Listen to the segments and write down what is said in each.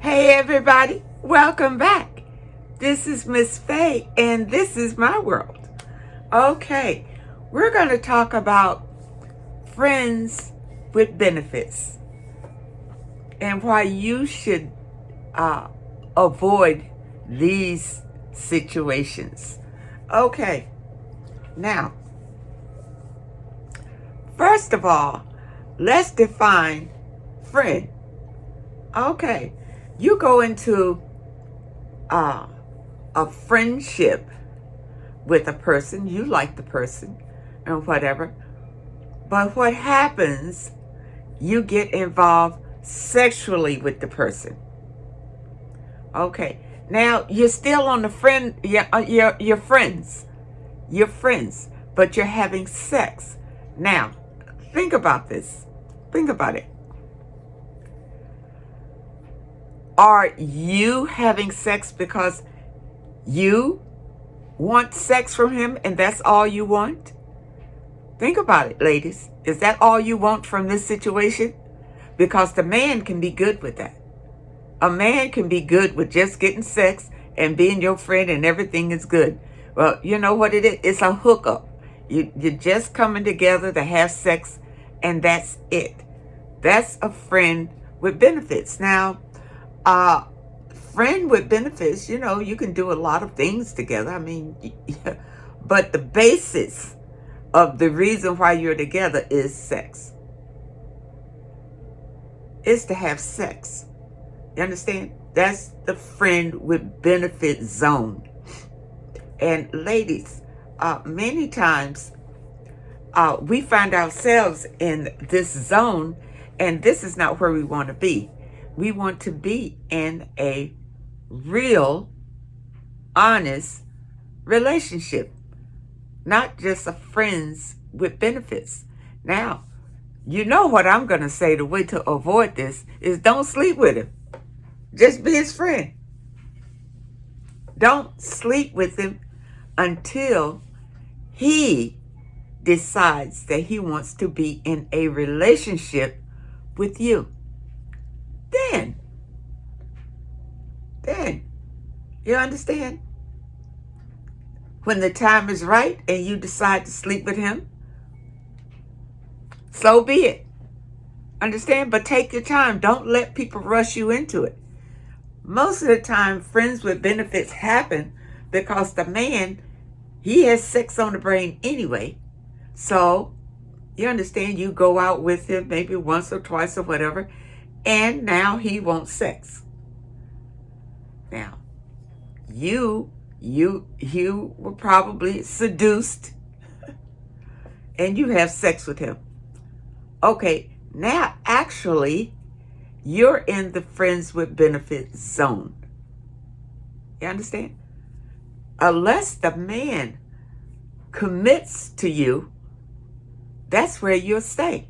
Hey everybody, welcome back. This is Miss Faye and this is my world. Okay, we're going to talk about friends with benefits and why you should avoid these situations. Okay, now, first of all, let's define friend. Okay, you go into a friendship with a person, you like the person and whatever, but what happens, you get involved sexually with the person. Okay, now you're still on the friend, you're friends, but you're having sex. Now, think about this, think about it. Are you having sex because you want sex from him and that's all you want? Think about it, ladies. Is that all you want from this situation? Because the man can be good with that. A man can be good with just getting sex and being your friend and everything is good. Well, you know what it is? It's a hookup. You're just coming together to have sex and that's it. That's a friend with benefits. Now, friend with benefits, you can do a lot of things together. I mean, but the basis of the reason why you're together is sex. It's to have sex. You understand? That's the friend with benefit zone. And ladies, many times we find ourselves in this zone, and this is not where we want to be. We want to be in a real, honest relationship, not just a friends with benefits. Now, you know what I'm going to say. The way to avoid this is don't sleep with him. Just be his friend. Don't sleep with him until he decides that he wants to be in a relationship with you. Then, you understand? When the time is right and you decide to sleep with him, so be it. Understand? But take your time. Don't let people rush you into it. Most of the time, friends with benefits happen because the man, he has sex on the brain anyway. So, you understand, you go out with him maybe once or twice or whatever, and now he wants sex. Now, you were probably seduced and you have sex with him. Okay, now actually you're in the friends with benefits zone. You understand? Unless the man commits to you, that's where you'll stay,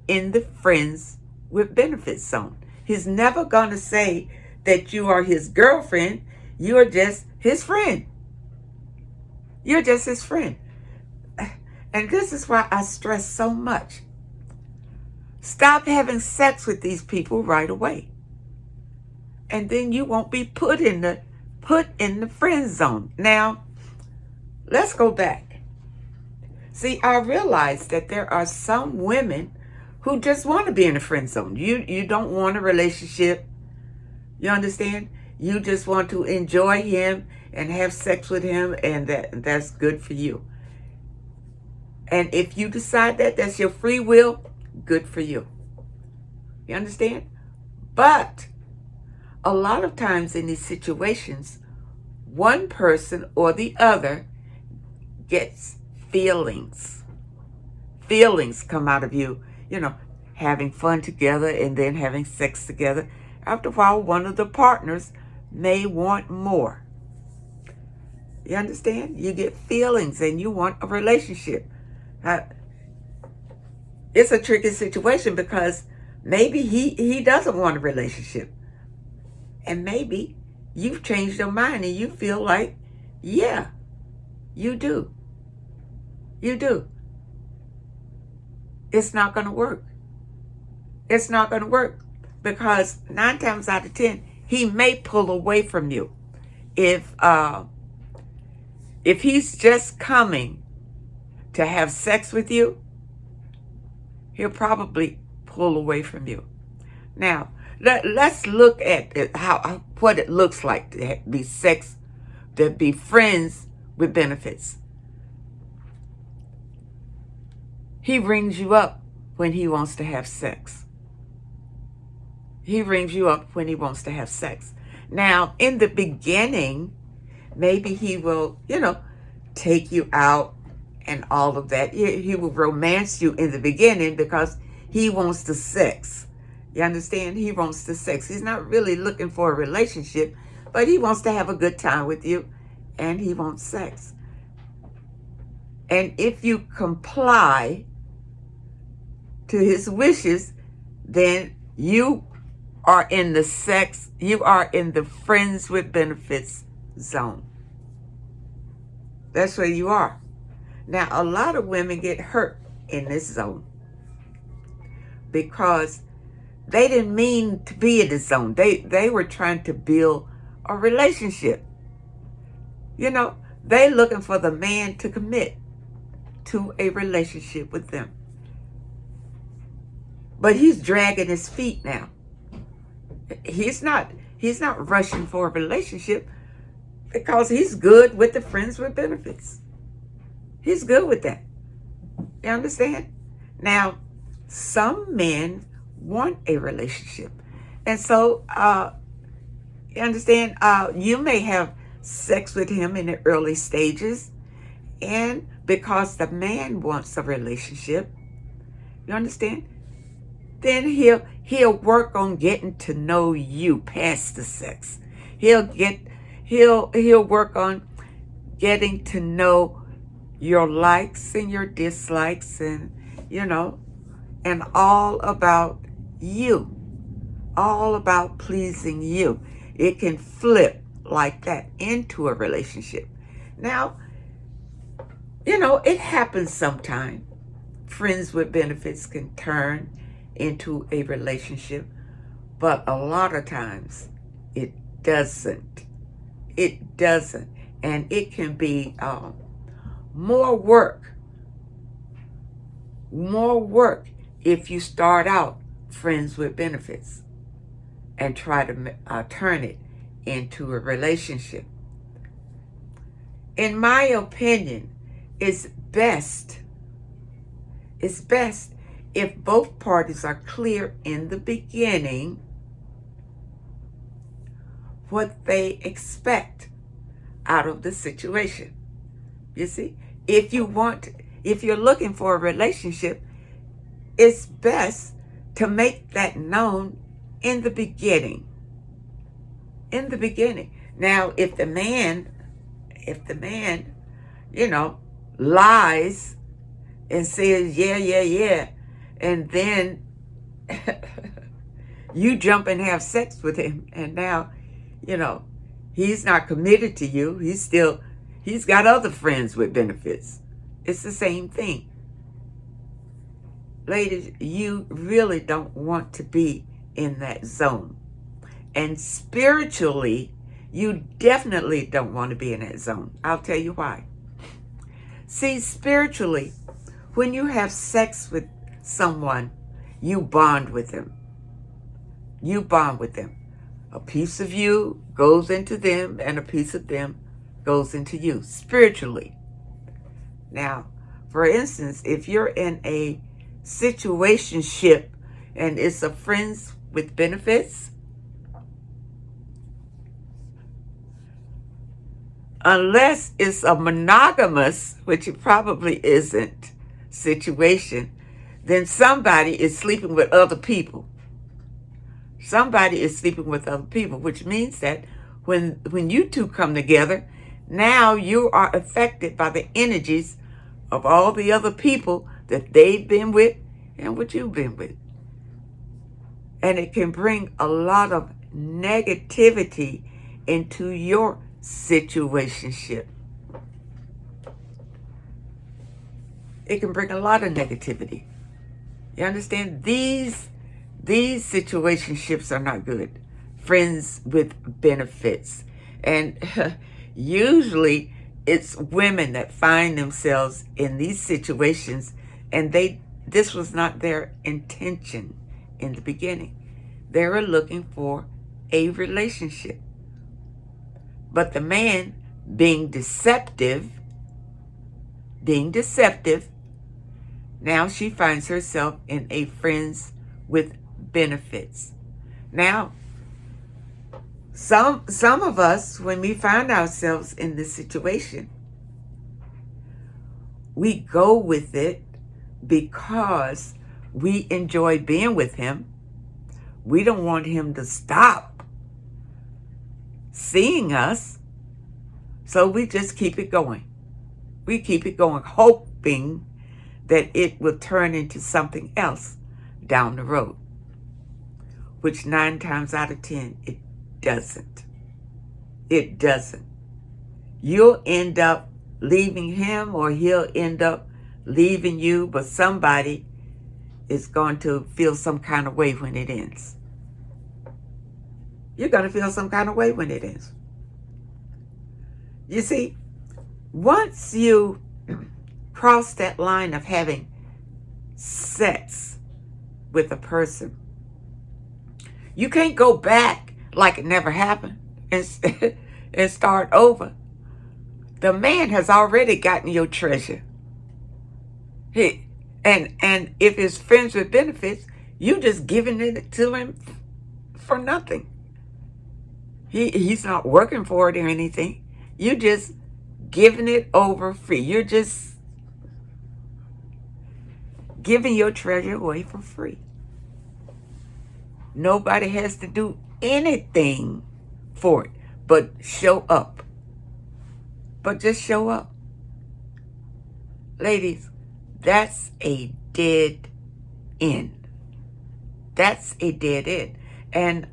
in the friends with benefits zone. He's never going to say that you are his girlfriend. You are just his friend. You're just his friend. And this is why I stress so much. Stop having sex with these people right away. And then you won't be put in the friend zone. Now, let's go back. See, I realize that there are some women who just want to be in the friend zone. You don't want a relationship. You understand? You just want to enjoy him and have sex with him, and that's good for you. And if you decide that that's your free will, good for you. You understand? But a lot of times in these situations, one person or the other gets feelings. Feelings come out of you, having fun together and then having sex together. After a while, one of the partners may want more. You understand? You get feelings and you want a relationship. It's a tricky situation because maybe he doesn't want a relationship. And maybe you've changed your mind and you feel like, yeah, you do. You do. It's not going to work. It's not going to work. Because 9 times out of 10, he may pull away from you. If he's just coming to have sex with you, he'll probably pull away from you. Now, let's look at what it looks like to be sex, to be friends with benefits. He rings you up when he wants to have sex. He rings you up when he wants to have sex. Now, in the beginning, maybe he will, take you out and all of that. He will romance you in the beginning because he wants the sex. You understand? He wants the sex. He's not really looking for a relationship, but he wants to have a good time with you, and he wants sex. And if you comply to his wishes, then you are in the friends with benefits zone. That's where you are. Now, a lot of women get hurt in this zone because they didn't mean to be in this zone. They were trying to build a relationship. They looking for the man to commit to a relationship with them. But he's dragging his feet now. He's not rushing for a relationship because he's good with the friends with benefits. He's good with that. You understand? Now, some men want a relationship. And so, you understand, you may have sex with him in the early stages, and because the man wants a relationship, you understand? Then he'll work on getting to know you past the sex. He'll work on getting to know your likes and your dislikes, and and all about you, all about pleasing you. It can flip like that into a relationship. Now, it happens sometime. Friends with benefits can turn into a relationship, but a lot of times it doesn't. It doesn't. And it can be more work if you start out friends with benefits and try to turn it into a relationship. In my opinion, it's best if both parties are clear in the beginning what they expect out of the situation. You see, if you're looking for a relationship, it's best to make that known in the beginning. In the beginning. Now, if the man, lies and says, yeah, and then you jump and have sex with him, and now, he's not committed to you. He's got other friends with benefits. It's the same thing. Ladies, you really don't want to be in that zone. And spiritually, you definitely don't want to be in that zone. I'll tell you why. See, spiritually, when you have sex with someone, you bond with them. You bond with them. A piece of you goes into them, and a piece of them goes into you, spiritually. Now, for instance, if you're in a situationship and it's a friends with benefits, unless it's a monogamous, which it probably isn't, situation, then somebody is sleeping with other people. Somebody is sleeping with other people, which means that when you two come together, now you are affected by the energies of all the other people that they've been with and what you've been with. And it can bring a lot of negativity into your situationship. It can bring a lot of negativity. You understand? These These situationships are not good. Friends with benefits. And usually it's women that find themselves in these situations, and this was not their intention in the beginning. They were looking for a relationship. But the man being deceptive, now she finds herself in a friends with benefits. Now, some of us, when we find ourselves in this situation, we go with it because we enjoy being with him. We don't want him to stop seeing us, so we just keep it going. We keep it going, hoping that it will turn into something else down the road, which 9 times out of 10, it doesn't. It doesn't. You'll end up leaving him, or he'll end up leaving you, but somebody is going to feel some kind of way when it ends. You're going to feel some kind of way when it ends. You see, once you cross that line of having sex with a person, you can't go back like it never happened and start over. The man has already gotten your treasure. And if it's friends with benefits, you just giving it to him for nothing. He's not working for it or anything. You just giving it over free. You're just giving your treasure away for free. Nobody has to do anything for it but show up. But just show up. Ladies, that's a dead end. That's a dead end. And,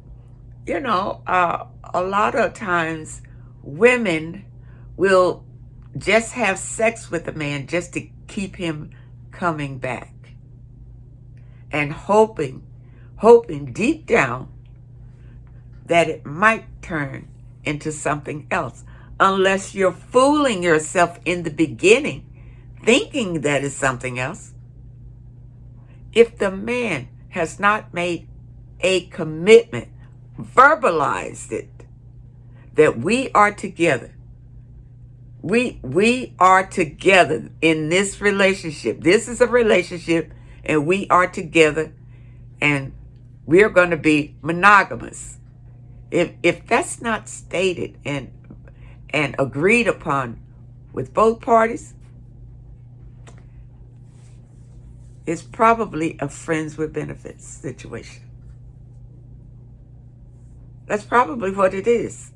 you know, a lot of times women will just have sex with a man just to keep him coming back. And hoping deep down that it might turn into something else. Unless you're fooling yourself in the beginning, thinking that it's something else. If the man has not made a commitment, verbalized it, that we are together. We are together in this relationship. This is a relationship, and we are together, and we're going to be monogamous. If that's not stated and agreed upon with both parties, it's probably a friends with benefits situation. That's probably what it is.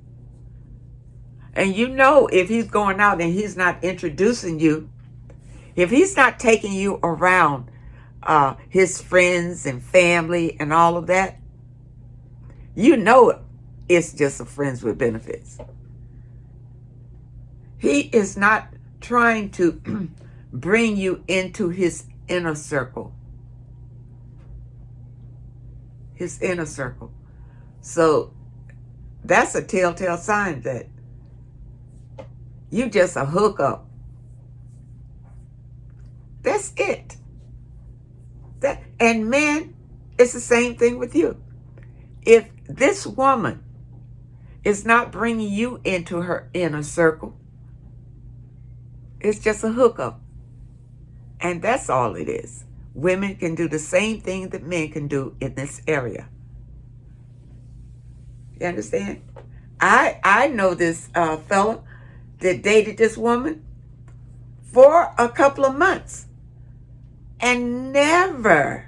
And you know, if he's going out and he's not introducing you, if he's not taking you around his friends and family and all of that, you know it's just a friends with benefits. He is not trying to bring you into his inner circle. His inner circle. So that's a telltale sign that you just a hookup. That's it. And men, it's the same thing with you. If this woman is not bringing you into her inner circle, it's just a hookup. And that's all it is. Women can do the same thing that men can do in this area. You understand? I know this fella that dated this woman for a couple of months and never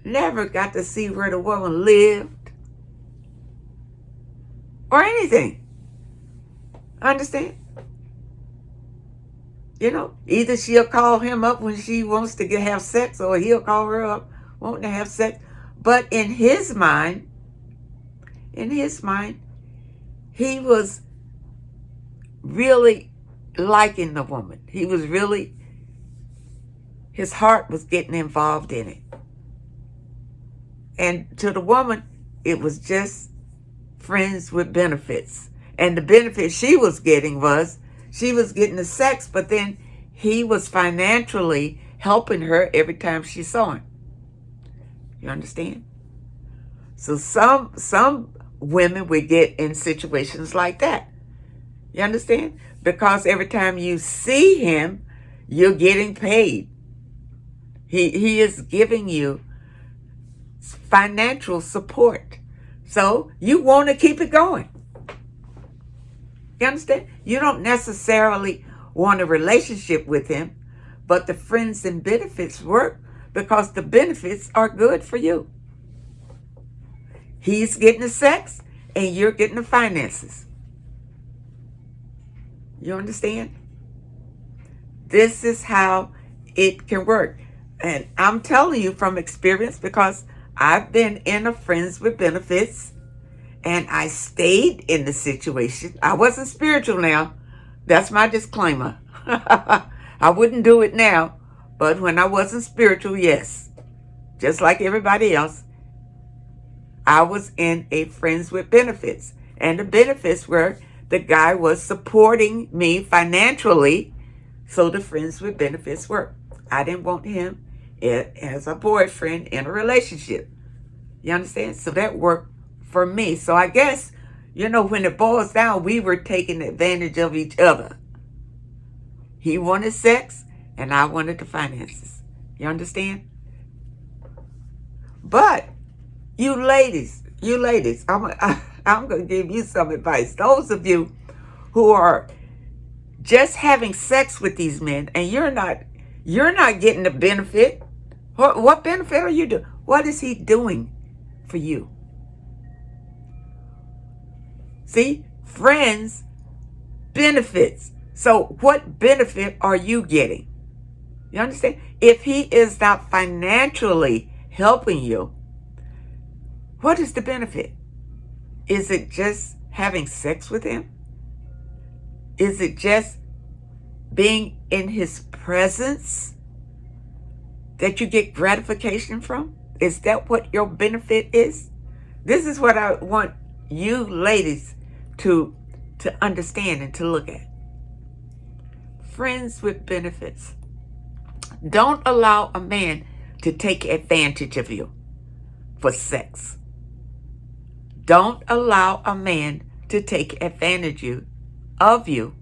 got to see where the woman lived or anything. Understand? You know, either she'll call him up when she wants to have sex, or he'll call her up wanting to have sex. But in his mind, he was really liking the woman. He was really, his heart was getting involved in it. And to the woman, it was just friends with benefits. And the benefit she was getting was she was getting the sex, but then he was financially helping her every time she saw him. You understand? So some women would get in situations like that. You understand? Because every time you see him, you're getting paid. He is giving you financial support. So you want to keep it going. You understand? You don't necessarily want a relationship with him, but the friends and benefits work because the benefits are good for you. He's getting the sex and you're getting the finances. You understand? This is how it can work. And I'm telling you from experience because I've been in a friends with benefits and I stayed in the situation. I wasn't spiritual now. That's my disclaimer. I wouldn't do it now. But when I wasn't spiritual, yes. Just like everybody else, I was in a friends with benefits. And the benefits were the guy was supporting me financially. So the friends with benefits work. I didn't want him as a boyfriend in a relationship. You understand? So that worked for me. So I guess, when it boils down, we were taking advantage of each other. He wanted sex and I wanted the finances. You understand? But you ladies, I'm going to give you some advice. Those of you who are just having sex with these men and you're not getting the benefit. What benefit are you doing? What is he doing for you? See, friends, benefits. So what benefit are you getting? You understand? If he is not financially helping you, what is the benefit? Is it just having sex with him? Is it just being in his presence that you get gratification from? Is that what your benefit is? This is what I want you ladies to understand and to look at. Friends with benefits. Don't allow a man to take advantage of you for sex. Don't allow a man to take advantage of you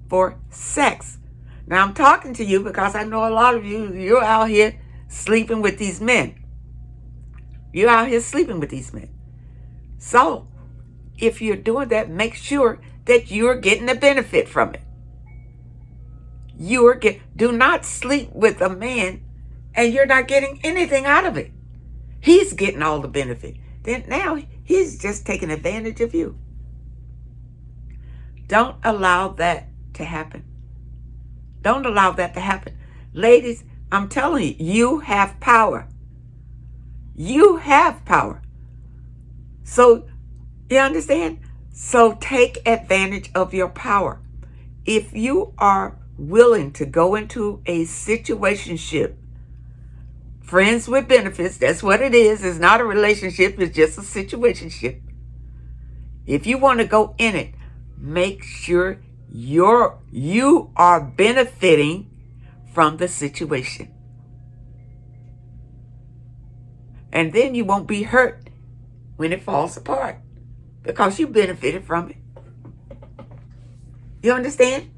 for sex. Now I'm talking to you because I know a lot of you're out here sleeping with these men. You're out here sleeping with these men. So if you're doing that, make sure that you're getting the benefit from it. Do not sleep with a man and you're not getting anything out of it. He's getting all the benefit. Then now he's just taking advantage of you. Don't allow that to happen. Don't allow that to happen. Ladies, I'm telling you, you have power. You have power. So, you understand? So take advantage of your power. If you are willing to go into a situationship, friends with benefits, that's what it is. It's not a relationship. It's just a situationship. If you want to go in it, make sure you are benefiting from the situation. And then you won't be hurt when it falls apart because you benefited from it. You understand?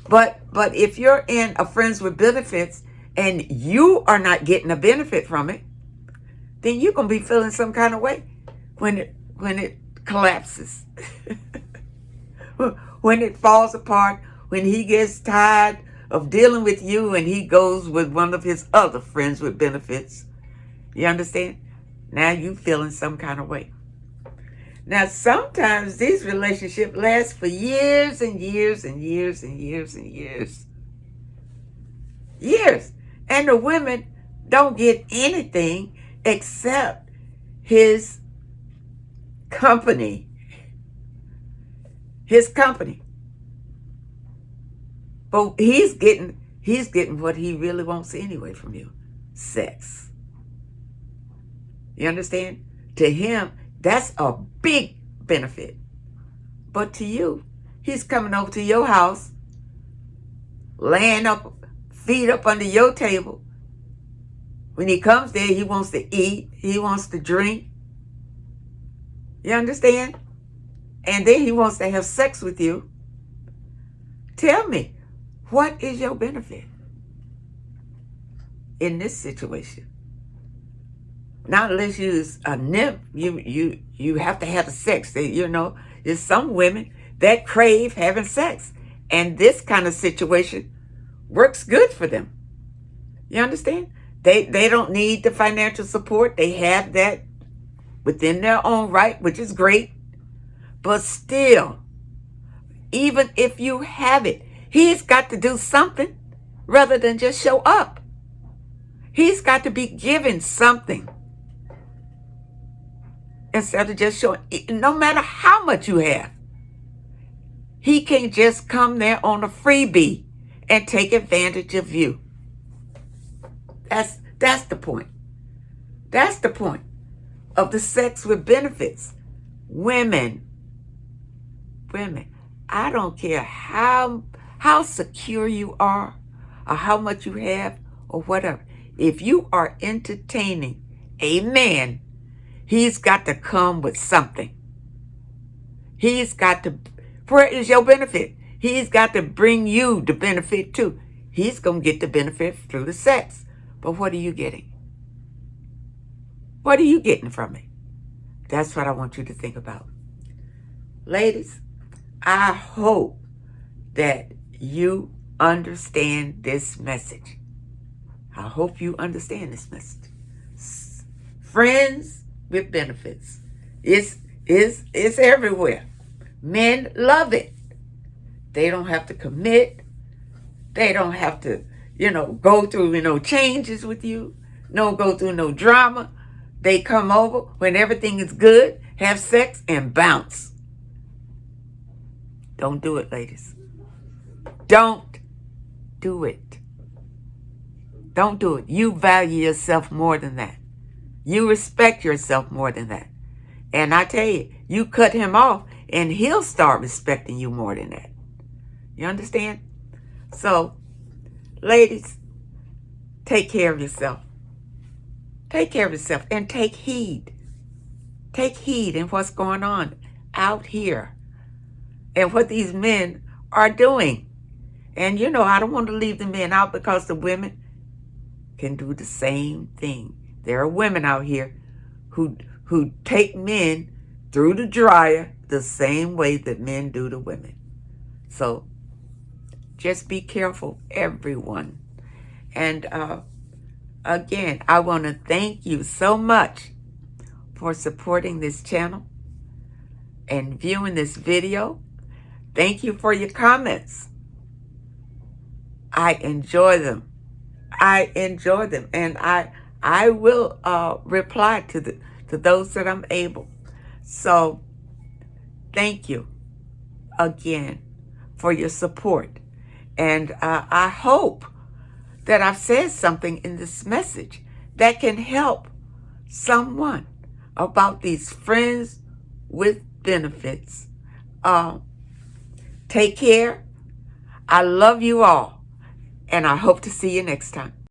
But if you're in a friends with benefits and you are not getting a benefit from it, then you're going to be feeling some kind of way when it collapses. When it falls apart, when he gets tired of dealing with you and he goes with one of his other friends with benefits. You understand? Now you feeling some kind of way. Now sometimes these relationships last for years and years and years and years and years. Years. And the women don't get anything except his company. His company. But he's getting what he really wants anyway from you. Sex. You understand? To him, that's a big benefit. But to you, he's coming over to your house, laying up, feet up under your table. When he comes there, he wants to eat, he wants to drink. You understand? And then he wants to have sex with you. Tell me, what is your benefit in this situation? Not unless you're a nymph, you have to have the sex. There's some women that crave having sex. And this kind of situation works good for them. You understand? They don't need the financial support. They have that within their own right, which is great. But still, even if you have it, he's got to do something rather than just show up. He's got to be given something instead of just showing. No matter how much you have, he can't just come there on a freebie and take advantage of you. That's the point. That's the point of the sex with benefits. Women, I don't care how secure you are or how much you have or whatever. If you are entertaining a man, he's got to come with something. He's got to, where is your benefit? He's got to bring you the benefit too. He's going to get the benefit through the sex. But what are you getting? What are you getting from it? That's what I want you to think about. Ladies, I hope that you understand this message. I hope you understand this message. Friends with benefits. It's everywhere. Men love it. They don't have to commit. They don't have to, go through, changes with you. Go through no drama. They come over when everything is good, have sex, and bounce. Don't do it, ladies. Don't do it. Don't do it. You value yourself more than that. You respect yourself more than that. And I tell you, you cut him off and he'll start respecting you more than that. You understand? So, ladies, take care of yourself. Take care of yourself and take heed. Take heed in what's going on out here and what these men are doing. And I don't want to leave the men out because the women can do the same thing. There are women out here who take men through the dryer the same way that men do to women. So just be careful, everyone. And again, I want to thank you so much for supporting this channel and viewing this video. Thank you for your comments. I enjoy them. And I will reply to those that I'm able. So thank you again for your support. And I hope that I've said something in this message that can help someone about these friends with benefits. Take care. I love you all. And I hope to see you next time.